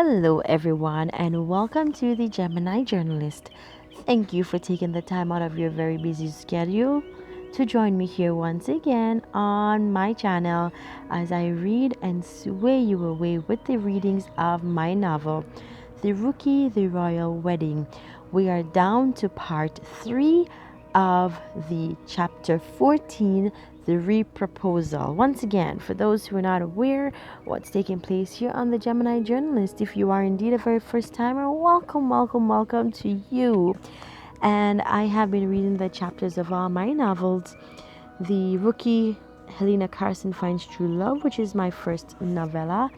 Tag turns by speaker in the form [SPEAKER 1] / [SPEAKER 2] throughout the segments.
[SPEAKER 1] Hello, everyone, and welcome to the Gemini Journalist. Thank you for taking the time out of your very busy schedule to join me here once again on my channel as I read and sway you away with the readings of my novel, The Rookie, the Royal Wedding. We are down to part 3 of the chapter 14, the Reproposal. Once again, for those who are not aware what's taking place here on the Gemini Journalist, if you are indeed a very first timer, welcome to you. And I have been reading the chapters of all my novels. The Rookie, Helena Carson Finds True Love, which is my first novella,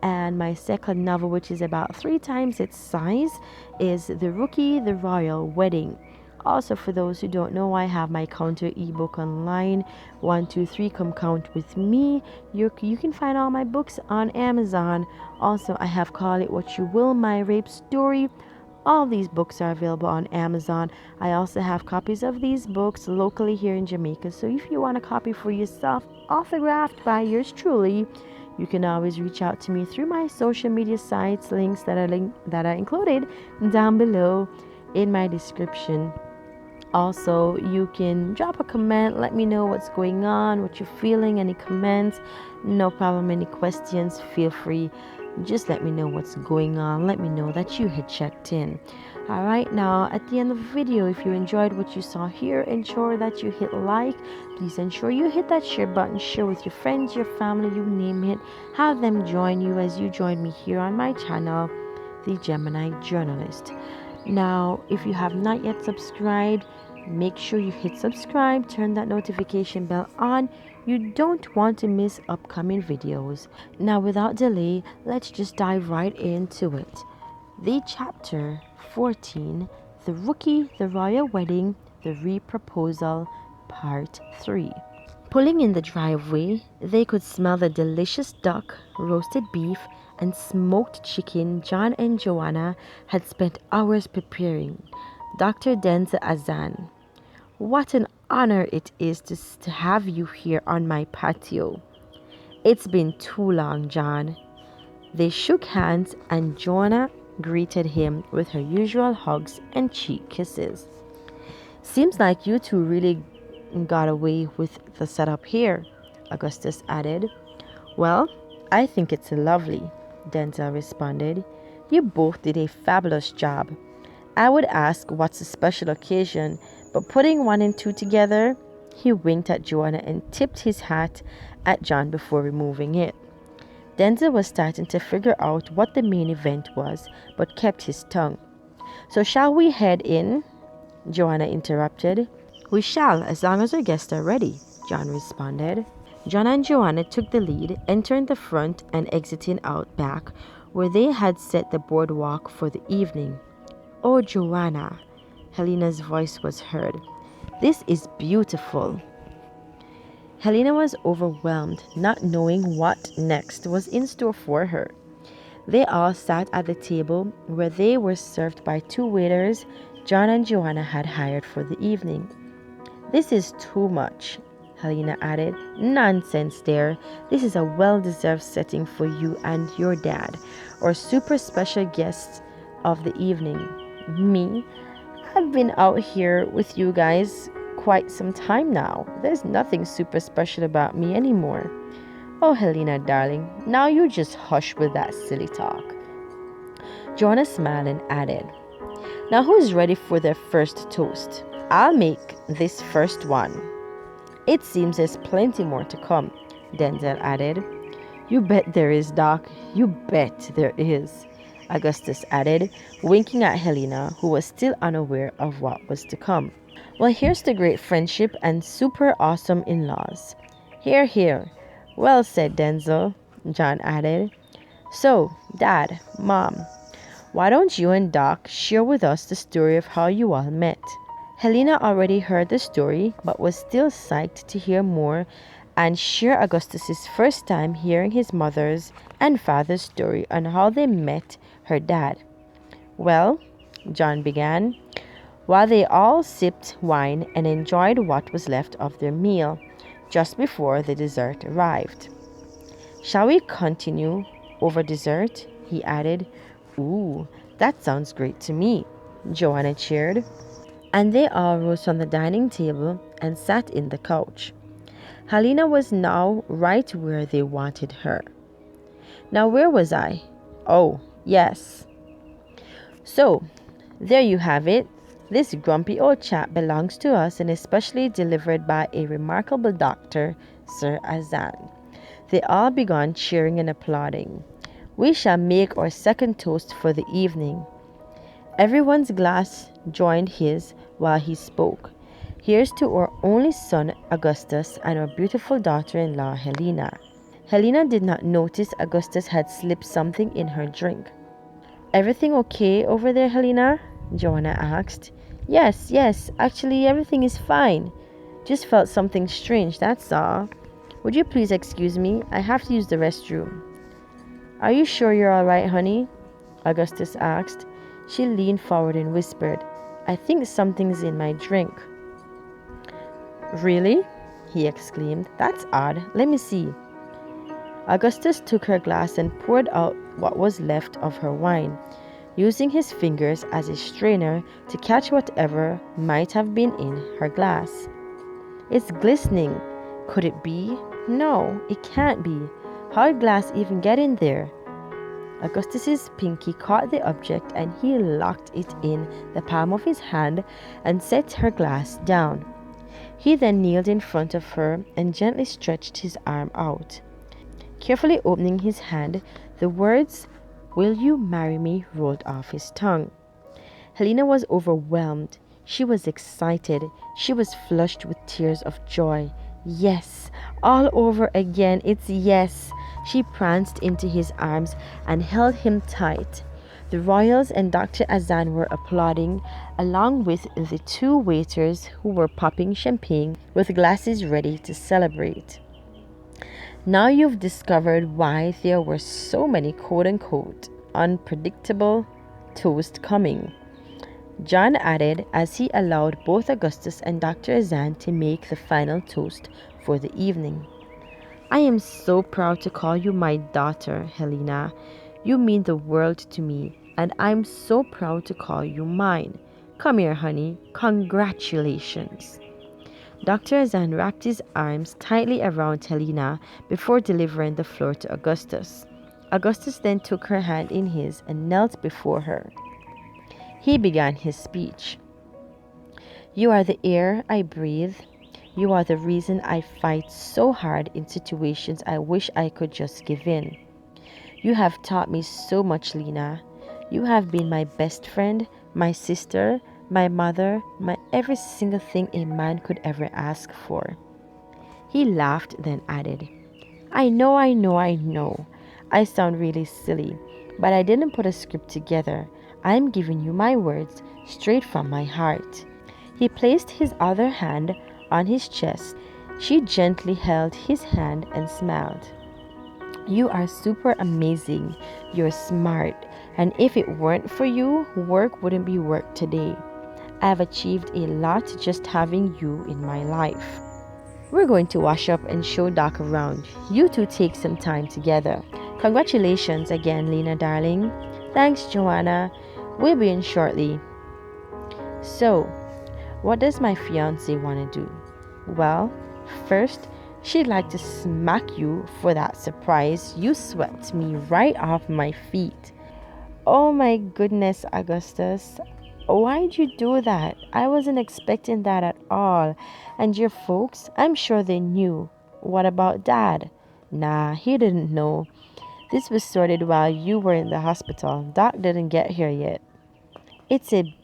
[SPEAKER 1] and my second novel, which is about 3 times its size, is The Rookie, the Royal Wedding. Also, for those who don't know, I have my counter ebook online, 123 Come Count With Me. You can find all my books on Amazon. Also, I have Call It What You Will, My Rape Story. All these books are available on Amazon. I also have copies of these books locally here in Jamaica. So if you want a copy for yourself, autographed by yours truly, you can always reach out to me through my social media sites, links that are included down below in my description. Also, you can drop a comment, let me know what's going on, what you're feeling, any comments, no problem, any questions, feel free. Just let me know what's going on. Let me know that you had checked in. Alright, now at the end of the video, if you enjoyed what you saw here, ensure that you hit like. Please ensure you hit that share button, share with your friends, your family, you name it. Have them join you as you join me here on my channel, The Gemini Journalist. Now, if you have not yet subscribed, make sure you hit subscribe, turn that notification bell on. You don't want to miss upcoming videos. Now, without delay, let's just dive right into it. The chapter 14, The Rookie, the Royal Wedding, the Reproposal, Part 3. Pulling in the driveway, they could smell the delicious duck, roasted beef, and smoked chicken John and Joanna had spent hours preparing. Dr. Denza Azan. What an honor it is to have you here on my patio. It's been too long, John. They shook hands and Joanna greeted him with her usual hugs and cheek kisses. Seems like you two really got away with the setup here, Augustus added. Well, I think it's lovely, Denza responded. You both did a fabulous job. I would ask what's a special occasion, but putting 1 and 2 together, he winked at Joanna and tipped his hat at John before removing it. Denzel was starting to figure out what the main event was, but kept his tongue. So shall we head in? Joanna interrupted. We shall, as long as our guests are ready, John responded. John and Joanna took the lead, entering the front and exiting out back, where they had set the boardwalk for the evening. Oh, Joanna, Helena's voice was heard. This is beautiful. Helena was overwhelmed, not knowing what next was in store for her. They all sat at the table where they were served by 2 waiters John and Joanna had hired for the evening. This is too much, Helena added. Nonsense, dear. This is a well-deserved setting for you and your dad, or super special guests of the evening. Me? I've been out here with you guys quite some time now. There's nothing super special about me anymore. Oh, Helena, darling, now you just hush with that silly talk. Joanna smiled and added, now who's ready for their first toast? I'll make this first one. It seems there's plenty more to come, Denzel added. You bet there is, Doc. You bet there is, Augustus added, winking at Helena, who was still unaware of what was to come. Well, here's to great friendship and super awesome in-laws. Hear, hear. Well said, Denzel, John added. So, Dad, Mom, why don't you and Doc share with us the story of how you all met? Helena already heard the story, but was still psyched to hear more and share Augustus's first time hearing his mother's and father's story on how they met her dad. Well, John began, while they all sipped wine and enjoyed what was left of their meal, just before the dessert arrived. Shall we continue over dessert? He added, Ooh, that sounds great to me, Joanna cheered. And they all rose from the dining table and sat in the couch. Helena was now right where they wanted her. Now, where was I? Oh, yes. So, there you have it. This grumpy old chap belongs to us and is specially delivered by a remarkable doctor, Sir Azan. They all began cheering and applauding. We shall make our second toast for the evening. Everyone's glass joined his while he spoke. Here's to our only son, Augustus, and our beautiful daughter-in-law, Helena. Helena did not notice Augustus had slipped something in her drink. Everything okay over there, Helena? Joanna asked. Yes, actually everything is fine. Just felt something strange, that's all. Would you please excuse me? I have to use the restroom. Are you sure you're all right, honey? Augustus asked. She leaned forward and whispered, I think something's in my drink. Really? He exclaimed. That's odd. Let me see. Augustus took her glass and poured out what was left of her wine, using his fingers as a strainer to catch whatever might have been in her glass. It's glistening. Could it be? No, it can't be. How'd glass even get in there? Augustus's pinky caught the object and he locked it in the palm of his hand and set her glass down. He then kneeled in front of her and gently stretched his arm out. Carefully opening his hand, the words, Will you marry me, rolled off his tongue. Helena was overwhelmed. She was excited. She was flushed with tears of joy. Yes, all over again, it's yes. She pranced into his arms and held him tight. The royals and Dr. Azan were applauding, along with the two waiters who were popping champagne with glasses ready to celebrate. Now you've discovered why there were so many quote-unquote unpredictable toasts coming, John added as he allowed both Augustus and Dr. Azan to make the final toast for the evening. I am so proud to call you my daughter, Helena. You mean the world to me, and I'm so proud to call you mine. Come here, honey. Congratulations. Dr. Azan wrapped his arms tightly around Helena before delivering the floor to Augustus. Augustus then took her hand in his and knelt before her. He began his speech. You are the air I breathe. You are the reason I fight so hard in situations I wish I could just give in. You have taught me so much, Lena. You have been my best friend, my sister, my mother, my every single thing a man could ever ask for. He laughed, then added, I know. I sound really silly, but I didn't put a script together. I'm giving you my words straight from my heart. He placed his other hand on his chest. She gently held his hand and smiled. You are super amazing. You're smart. And if it weren't for you, work wouldn't be work today. I've achieved a lot just having you in my life. We're going to wash up and show Doc around. You two take some time together. Congratulations again, Lena darling. Thanks, Joanna. We'll be in shortly. So, what does my fiance want to do? Well, first, she'd like to smack you for that surprise. You swept me right off my feet. Oh my goodness, Augustus. Why'd you do that? I wasn't expecting that at all. And your folks, I'm sure they knew. What about Dad? Nah, he didn't know. This was sorted while you were in the hospital. Doc didn't get here yet. It's a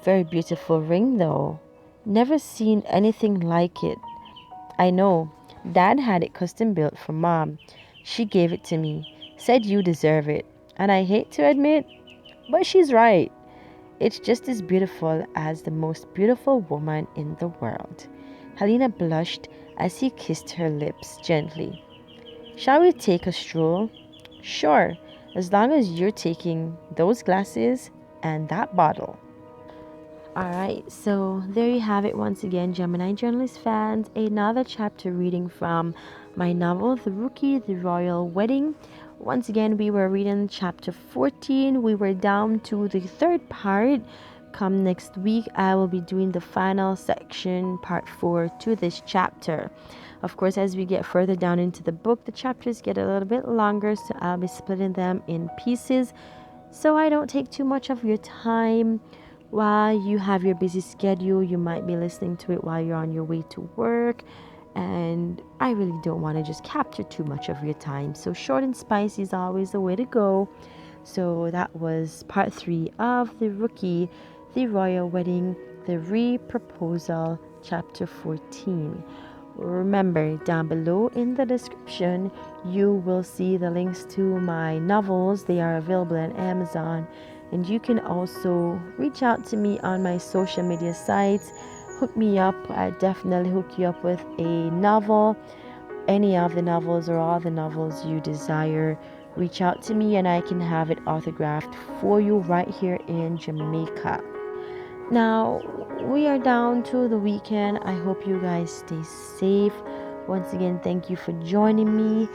[SPEAKER 1] very beautiful ring though. Never seen anything like it. I know. Dad had it custom built for Mom. She gave it to me. Said you deserve it. And I hate to admit, but she's right. It's just as beautiful as the most beautiful woman in the world. Helena blushed as he kissed her lips gently. Shall we take a stroll? Sure, as long as you're taking those glasses and that bottle. Alright, so there you have it once again, Gemini Journalist fans. Another chapter reading from my novel, The Rookie, The Royal Wedding, Once again, we were reading chapter 14. We were down to the third part. Come next week, I will be doing the final section, part 4, to this chapter. Of course, as we get further down into the book, the chapters get a little bit longer, so I'll be splitting them in pieces so I don't take too much of your time while you have your busy schedule. You might be listening to it while you're on your way to work, and I really don't want to just capture too much of your time. So short and spicy is always the way to go. So that was part 3 of The Rookie, The Royal Wedding, The Reproposal, chapter 14. Remember, down below in the description, you will see the links to my novels. They are available on Amazon. And you can also reach out to me on my social media sites. Hook me up. I definitely hook you up with a novel, any of the novels or all the novels you desire. Reach out to me and I can have it autographed for you right here in Jamaica. Now, we are down to the weekend. I hope you guys stay safe. Once again, thank you for joining me.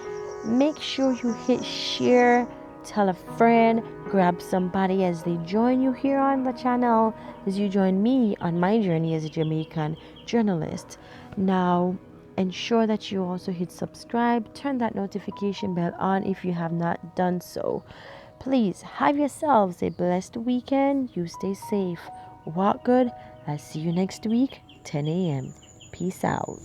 [SPEAKER 1] Make sure you hit share, tell a friend, grab somebody as they join you here on the channel, as you join me on my journey as a Jamaican journalist. Now, ensure that you also hit subscribe, turn that notification bell on if you have not done so. Please have yourselves a blessed weekend. You stay safe. Walk good. I'll see you next week, 10 a.m. Peace out.